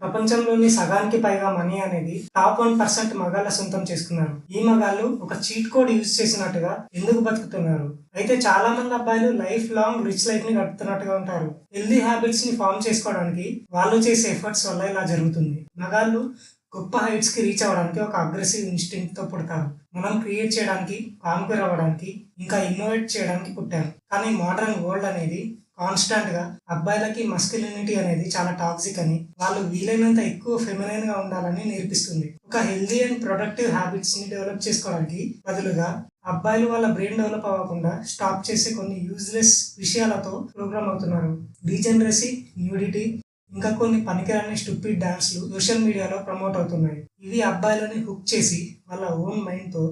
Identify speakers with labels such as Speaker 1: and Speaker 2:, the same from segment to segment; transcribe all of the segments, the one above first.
Speaker 1: ప్రపంచంలోని సగానికి పైగా మనీ అనేది టాప్ 1% మగాళ్ళ సొంతం చేసుకున్నారు. ఈ మగాళ్ళు ఒక చీట్ కోడ్ యూజ్ చేసినట్టుగా ఎందుకు బతుకుతున్నారు? అయితే చాలా మంది అబ్బాయిలు లైఫ్ లాంగ్ రిచ్ లైఫ్ ని గడుపుతున్నట్టుగా ఉంటారు. హెల్దీ హ్యాబిట్స్ ని ఫామ్ చేసుకోవడానికి వాళ్ళు చేసే ఎఫర్ట్స్ వల్ల ఇలా జరుగుతుంది. మగాళ్ళు గొప్ప హైట్స్ కి రీచ్ అవ్వడానికి ఒక అగ్రెసివ్ ఇన్స్టింక్ట్ తో పుడతారు. మనం క్రియేట్ చేయడానికి, కాంక్వెర్ అవ్వడానికి, ఇంకా ఇన్నోవేట్ చేయడానికి పుట్టారు. కానీ మోడర్న్ వరల్డ్ అనేది కాన్స్టాంట్ గా అబ్బాయిలకి మస్కులినిటీ అనేది చాలా టాక్సిక్ అని, వాళ్ళు వీలైనంత ఎక్కువ ఫెమినైన్ గా ఉండాలని నేర్పిస్తుంది. ఒక హెల్దీ అండ్ ప్రొడక్టివ్ హ్యాబిట్స్ ని డెవలప్ చేసుకోవడానికి బదులుగా అబ్బాయిలు వాళ్ళ బ్రెయిన్ డెవలప్ అవ్వకుండా స్టాప్ చేసే కొన్ని యూజ్లెస్ విషయాలతో ప్రోగ్రామ్ అవుతున్నారు. డీజనరసీ, న్యూడిటీ, ఇంకా కొన్ని పనికిరాని స్టూపిడ్ డాన్స్లు సోషల్ మీడియాలో ప్రమోట్ అవుతున్నాయి. ఇవి అబ్బాయిలని హుక్ చేసి వాళ్ళ ఓన్ మైండ్ తో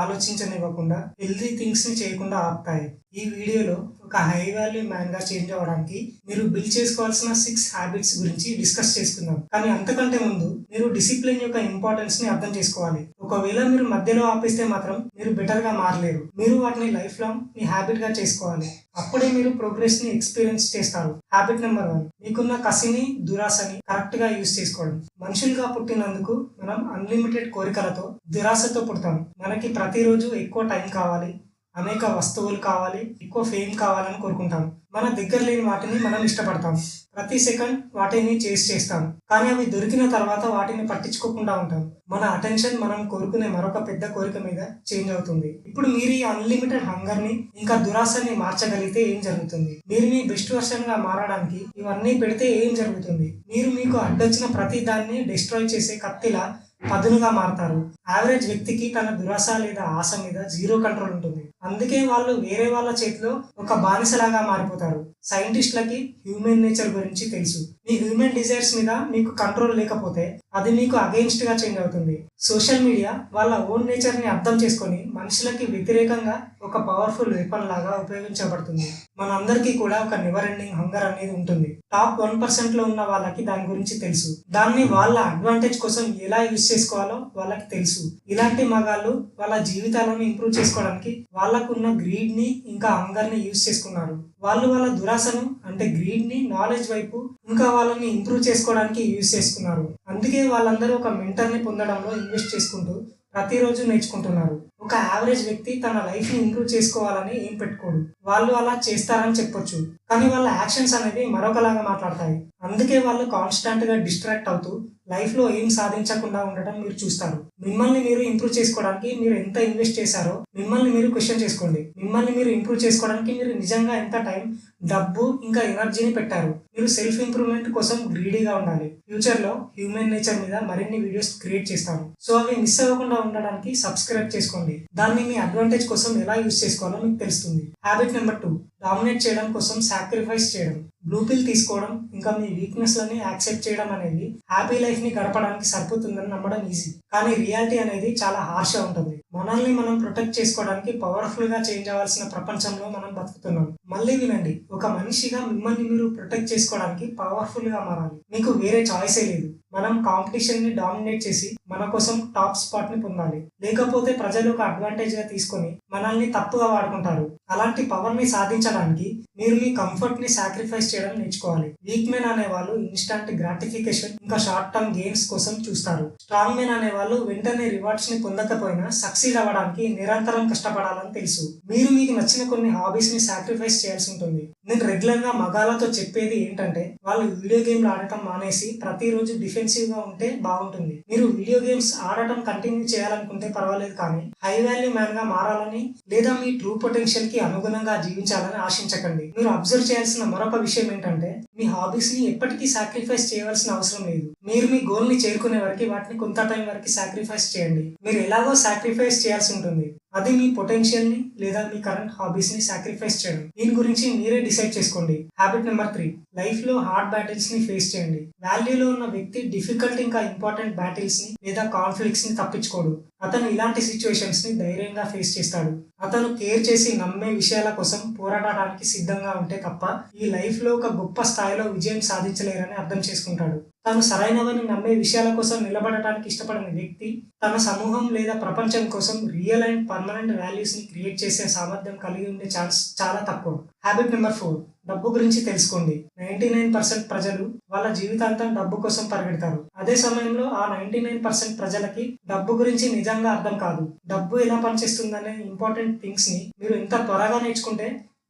Speaker 1: ఆలోచించనివ్వకుండా హెల్దీ థింగ్స్ ని చేయకుండా ఆపుతాయి. ఈ వీడియోలో ఒక హై వాల్యూ మ్యాన్ గా చేంజ్ అవ్వడానికి మీరు బిల్డ్ చేసుకోవాల్సిన 6 హ్యాబిట్స్ గురించి డిస్కస్ చేసుకుందాం. కానీ అంతకంటే ముందు మీరు డిసిప్లిన్ యొక్క ఇంపార్టెన్స్ ని అర్థం చేసుకోవాలి. ఒకవేళ మీరు మధ్యలో ఆపేస్తే మాత్రం మీరు బెటర్ గా మారలేరు. మీరు వాటిని లైఫ్ లాంగ్ మీ హ్యాబిట్ గా చేసుకోవాలి. అప్పుడే మీరు ప్రోగ్రెస్ ని ఎక్స్పీరియన్స్ చేస్తారు. హ్యాబిట్ నెంబర్ 1, మీకున్న కసిని, దురాశని కరెక్ట్ గా యూజ్ చేసుకోవడం. మనుషులుగా పుట్టినందుకు మనం అన్లిమిటెడ్ కోరికలతో, దురాశతో పుడతాం. మనకి ప్రతిరోజు ఎక్కువ టైం కావాలి, అనేక వస్తువులు కావాలి, ఎక్కువ ఫేమ్ కావాలని కోరుకుంటాం. మన దగ్గర లేని వాటిని మనం ఇష్టపడతాం. ప్రతి సెకండ్ వాటిని చేస్తాం. కానీ అవి దొరికిన తర్వాత వాటిని పట్టించుకోకుండా ఉంటాం. మన అటెన్షన్ మనం కోరుకునే మరొక పెద్ద కోరిక మీద చేంజ్ అవుతుంది. ఇప్పుడు మీరు ఈ అన్లిమిటెడ్ హంగర్ ని, ఇంకా దురాశని మార్చగలిగితే ఏం జరుగుతుంది? మీరు మీ బెస్ట్ వర్షన్ గా మారడానికి ఇవన్నీ పెడితే ఏం జరుగుతుంది? మీరు మీకు అడ్డొచ్చిన ప్రతి దాన్ని డిస్ట్రాయ్ చేసే కత్తిలా పదునుగా మారతారు. యావరేజ్ వ్యక్తికి తన దురాశ లేదా ఆశ మీద 0 కంట్రోల్ ఉంటుంది. అందుకే వాళ్ళు వేరే వాళ్ళ చేతిలో ఒక బానిసలాగా మారిపోతారు. సైంటిస్టులకి హ్యూమన్ నేచర్ గురించి తెలుసు. మీ హ్యూమన్ డిజైర్స్ మీద మీకు కంట్రోల్ లేకపోతే అది మీకు అగెయిన్స్ట్ గా చేంజ్ అవుతుంది. సోషల్ మీడియా వాళ్ళ ఓన్ నేచర్ ని అర్థం చేసుకొని మనుషులకి వ్యతిరేకంగా ఒక పవర్ఫుల్ వెపన్ లాగా ఉపయోగించబడుతుంది. మనందరికీ కూడా ఒక నెవర్ ఎండింగ్ హంగర్ అనేది ఉంటుంది. టాప్ 1% లో ఉన్న వాళ్ళకి దాని గురించి తెలుసు. దాన్ని వాళ్ళ అడ్వాంటేజ్ కోసం ఎలా యూజ్ చేసుకోవాలో వాళ్ళకి తెలుసు. ఇలాంటి మగాళ్ళు వాళ్ళ జీవితాలను ఇంప్రూవ్ చేసుకోవడానికి వాళ్ళకున్న గ్రీడ్ ని, ఇంకా హంగర్ ని యూజ్ చేసుకున్నారు. వాళ్ళు వాళ్ళ దురాశను అంటే గ్రీడ్ ని నాలెడ్జ్ వైపు, ఇంకా వాళ్ళని ఇంప్రూవ్ చేసుకోవడానికి యూజ్ చేసుకున్నారు. అందుకే వాళ్ళందరూ ఒక మెంటర్ ని పొందడంలో ఇన్వెస్ట్ చేసుకుంటూ ప్రతిరోజు నేర్చుకుంటున్నారు. ఒక యావరేజ్ వ్యక్తి తన లైఫ్ ని ఇంప్రూవ్ చేసుకోవాలని ఏం పెట్టుకోడు. వాళ్ళు అలా చేస్తారని చెప్పొచ్చు, కానీ వాళ్ళ యాక్షన్స్ అనేవి మరొకలాగా మాట్లాడతాయి. అందుకే వాళ్ళు కాన్స్టాంట్ గా డిస్ట్రాక్ట్ అవుతూ లైఫ్ లో ఏం సాధించకుండా ఉండటం మీరు చూస్తారు. మిమ్మల్ని మీరు ఇంప్రూవ్ చేసుకోవడానికి మీరు ఎంత ఇన్వెస్ట్ చేశారో మిమ్మల్ని మీరు క్వశ్చన్ చేసుకోండి. మిమ్మల్ని మీరు ఇంప్రూవ్ చేసుకోవడానికి మీరు నిజంగా ఎంత టైం, డబ్బు, ఇంకా ఎనర్జీని పెట్టారు. మీరు సెల్ఫ్ ఇంప్రూవ్మెంట్ కోసం గ్రీడీగా ఉండాలి. ఫ్యూచర్ లో హ్యూమన్ నేచర్ మీద మరిన్ని వీడియోస్ క్రియేట్ చేస్తాను. సో అవి మిస్ అవ్వకుండా ఉండడానికి సబ్స్క్రైబ్ చేసుకోండి. దాన్ని మీ అడ్వాంటేజ్ కోసం ఎలా యూజ్ చేసుకోవాలో మీకు తెలుస్తుంది. హ్యాబిట్ నెంబర్ 2, డామినేట్ చేయడం కోసం సాక్రిఫైస్ చేయడం. బ్లూ పిల్ తీసుకోవడం, ఇంకా మీ వీక్నెస్ లని యాక్సెప్ట్ చేయడం అనేది హ్యాపీ లైఫ్ ని గడపడానికి సరిపోతుందని నమ్మడం ఈజీ. కానీ రియాలిటీ అనేది చాలా హార్ష్ గా ఉంటుంది. మనల్ని మనం ప్రొటెక్ట్ చేసుకోవడానికి పవర్ఫుల్ గా చేంజ్ అవ్వాల్సిన ప్రపంచంలో మనం బతుకుతున్నాం. మళ్ళీ వినండి, ఒక మనిషిగా మిమ్మల్ని మీరు ప్రొటెక్ట్ చేసుకోవడానికి పవర్ఫుల్ గా మారాలి. మీకు వేరే చాయిసే లేదు. మనం కాంపిటీషన్ ని డామినేట్ చేసి మన కోసం టాప్ స్పాట్ ని పొందాలి. లేకపోతే ప్రజలు ఒక అడ్వాంటేజ్ గా తీసుకొని మనల్ని తప్పుగా వాడుకుంటారు. అలాంటి పవర్ ని సాధించడానికి మీరు మీ కంఫర్ట్ ని సాక్రిఫైస్ చేయడం నేర్చుకోవాలి. వీక్ మెన్ అనే వాళ్ళు ఇన్స్టాంట్ గ్రాటిఫికేషన్, ఇంకా షార్ట్ టర్మ్ గెయిన్స్ కోసం చూస్తారు. స్ట్రాంగ్ మెన్ అనే వాళ్ళు వెంటనే రివార్డ్స్ ని పొందకపోయినా సక్సీడ్ అవ్వడానికి నిరంతరం కష్టపడాలని తెలుసు. మీరు మీకు నచ్చిన కొన్ని హాబీస్ ని సాక్రిఫైస్ చేయాల్సి ఉంటుంది. నేను రెగ్యులర్ గా మగాళ్ళతో చెప్పేది ఏంటంటే వాళ్ళు వీడియో గేమ్లు ఆడటం మానేసి ప్రతిరోజు డిఫెన్సివ్ గా ఉంటే బాగుంటుంది. మీరు వీడియో గేమ్స్ ఆడటం కంటిన్యూ చేయాలనుకుంటే పర్వాలేదు, కానీ హై వాల్యూ మ్యాన్ గా మారాలని లేదా మీ ట్రూ పొటెన్షియల్ కి అనుగుణంగా జీవించాలని ఆశించకండి. మీరు అబ్జర్వ్ చేయాల్సిన మరొక విషయం ఏంటంటే మీ హాబీస్ ని ఎప్పటికీ సాక్రిఫైస్ చేయవలసిన అవసరం లేదు. మీరు మీ గోల్ ని చేరుకునే వరకు వాటిని కొంత టైం వరకు సాక్రిఫైస్ చేయండి. మీరు ఎలాగో సాక్రిఫైస్ చేయాల్సి ఉంటుంది. అది మీ పొటెన్షియల్ ని లేదా మీ కరెంట్ హాబీస్ ని సాక్రిఫైస్ చేయడం. దీని గురించి మీరే డిసైడ్ చేసుకోండి. హ్యాబిట్ నెంబర్ 3, లైఫ్ లో హార్డ్ బ్యాటిల్స్ ని ఫేస్ చేయండి. వాల్యూలో ఉన్న వ్యక్తి డిఫికల్ట్ ఇంకా ఇంపార్టెంట్ బ్యాటిల్స్ ని లేదా కాన్ఫ్లిక్ట్స్ ని తప్పించుకోడు. అతను ఇలాంటి సిచ్యువేషన్స్ ని ధైర్యంగా ఫేస్ చేస్తాడు. అతను కేర్ చేసి నమ్మే విషయాల కోసం పోరాడడానికి సిద్ధంగా ఉంటే తప్ప ఈ లైఫ్ లో ఒక గొప్ప స్థాయిలో విజయం సాధించలేరని అర్థం చేసుకుంటాడు. తాను సరైనవని నమ్మే విషయాల కోసం నిలబడటానికి ఇష్టపడని వ్యక్తి తన సమూహం లేదా ప్రపంచం కోసం రియల్ అండ్ పర్మనెంట్ వాల్యూస్ ని క్రియేట్ చేసే సామర్థ్యం కలిగి ఉండే ఛాన్స్ చాలా తక్కువ. హ్యాబిట్ నెంబర్ 4, డబ్బు గురించి తెలుసుకోండి. 99% ప్రజలు వాళ్ళ జీవితాంతం డబ్బు కోసం పరిగెడతారు. అదే సమయంలో ఆ 99% ప్రజలకి డబ్బు గురించి నిజంగా అర్థం కాదు. డబ్బు ఎలా పనిచేస్తుందనే ఇంపార్టెంట్ థింగ్స్ ని మీరు ఎంత త్వరగా నేర్చుకుంటే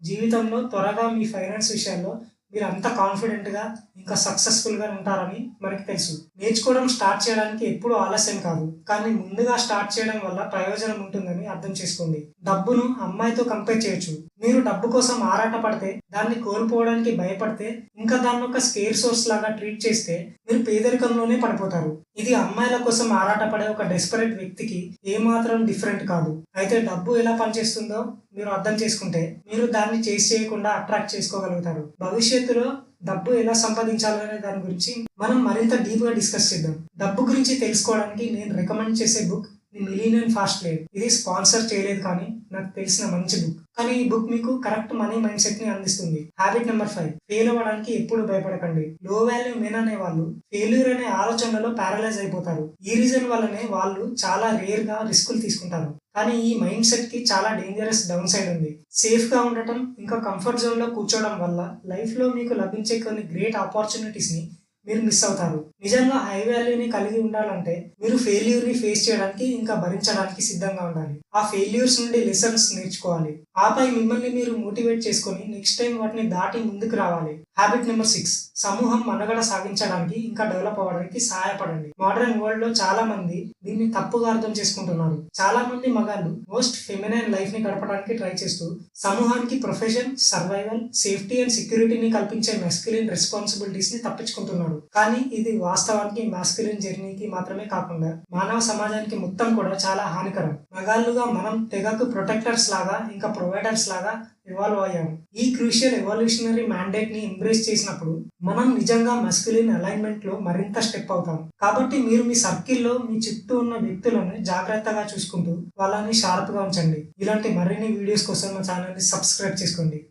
Speaker 1: జీవితంలో త్వరగా మీ ఫైనాన్స్ విషయాల్లో మీరు అంత కాన్ఫిడెంట్గా ఇంకా సక్సెస్ఫుల్గా ఉంటారని మనకి తెలుసు. నేర్చుకోవడం స్టార్ట్ చేయడానికి ఎప్పుడూ ఆలస్యం కాదు, కానీ ముందుగా స్టార్ట్ చేయడం వల్ల ప్రయోజనం ఉంటుందని అర్థం చేసుకోండి. డబ్బును అమ్మాయితో కంపేర్ చేయొచ్చు. మీరు డబ్బు కోసం ఆరాట పడితే, దాన్ని కోల్పోవడానికి భయపడితే, ఇంకా దాన్ని ఒక స్కేర్ సోర్స్ లాగా ట్రీట్ చేస్తే మీరు పేదరికంలోనే పడిపోతారు. ఇది అమ్మాయిల కోసం ఆరాట పడే ఒక డెస్పరేట్ వ్యక్తికి ఏమాత్రం డిఫరెంట్ కాదు. అయితే డబ్బు ఎలా పనిచేస్తుందో మీరు అర్థం చేసుకుంటే మీరు దాన్ని చేసి చేయకుండా అట్రాక్ట్ చేసుకోగలుగుతారు. భవిష్యత్తులో డబ్బు ఎలా సంపాదించాలనే దాని గురించి మనం మరింత డీప్ గా డిస్కస్ చేద్దాం. డబ్బు గురించి తెలుసుకోవడానికి నేను రికమెండ్ చేసే book the millionaire fast lane. ఇది స్పాన్సర్ చేయలేదు, కానీ నాకు తెలిసిన మంచి బుక్. కానీ ఈ బుక్ మీకు కరెక్ట్ మనీ మైండ్ సెట్ ని అందిస్తుంది. హ్యాబిట్ నెంబర్ 5, ఫెయిల్ అవ్వడానికి ఎప్పుడు భయపడకండి. లో వాల్యూ మెన్ అనే వాళ్ళు ఫెయిల్యూర్ అనే ఆలోచనలో ప్యారలైజ్ అయిపోతారు. ఈ రీజన్ వల్లనే వాళ్ళు చాలా రేర్ గా రిస్కులు తీసుకుంటారు. కానీ ఈ మైండ్ సెట్ కి చాలా డేంజరస్ డౌన్ సైడ్ ఉంది. సేఫ్ గా ఉండటం ఇంకా కంఫర్ట్ జోన్ లో కూర్చోవడం వల్ల లైఫ్ లో మీకు లభించే కొన్ని గ్రేట్ ఆపర్చునిటీస్ ని మీరు మిస్ అవుతారు. నిజంగా హై వాల్యూని కలిగి ఉండాలంటే మీరు ఫెయిల్యూర్ ని ఫేస్ చేయడానికి ఇంకా భరించడానికి సిద్ధంగా ఉండాలి. ఆ ఫెయిల్యూర్స్ నుండి లెసన్స్ నేర్చుకోవాలి. ఆపై మిమ్మల్ని మీరు మోటివేట్ చేసుకొని నెక్స్ట్ టైం వాటిని దాటి ముందుకు రావాలి. హ్యాబిట్ నెంబర్ 6, సమూహం మనుగడ సాగించడానికి ఇంకా డెవలప్ అవ్వడానికి సహాయపడండి. మోడర్న్ వరల్డ్ లో చాలా మంది దీన్ని తప్పుగా అర్థం చేసుకుంటున్నారు. చాలా మంది మగాళ్ళు మోస్ట్ ఫెమినైన్ లైఫ్ ని గడపడానికి ట్రై చేస్తూ సమూహానికి ప్రొఫెషన్, సర్వైవల్, సేఫ్టీ అండ్ సెక్యూరిటీని కల్పించే మెస్క్యులిన్ రెస్పాన్సిబిలిటీస్ ని తప్పించుకుంటున్నారు. కానీ ఇది వాస్తవానికి మాస్క్యులిన్ జర్నీకి మాత్రమే కాకుండా మానవ సమాజానికి మొత్తం కూడా చాలా హానికరం. మగాళ్ళుగా మనం తెగకు ప్రొటెక్టర్స్ లాగా ఇంకా ప్రొవైడర్స్ లాగా ఇవాల్వ్ అయ్యాము. ఈ క్రూషియల్ ఎవల్యూషనరీ మ్యాండేట్ ని ఎంబ్రేస్ చేసినప్పుడు మనం నిజంగా మస్క్యులిన్ అలైన్మెంట్ లో మరింత స్టెప్ అవుతాం. కాబట్టి మీరు మీ సర్కిల్లో మీ చుట్టూ ఉన్న వ్యక్తులను జాగ్రత్తగా చూసుకుంటూ వాళ్ళని షార్ప్ గా ఉంచండి. ఇలాంటి మరిన్ని వీడియోస్ కోసం మా ఛానల్ ని సబ్స్క్రైబ్ చేసుకోండి.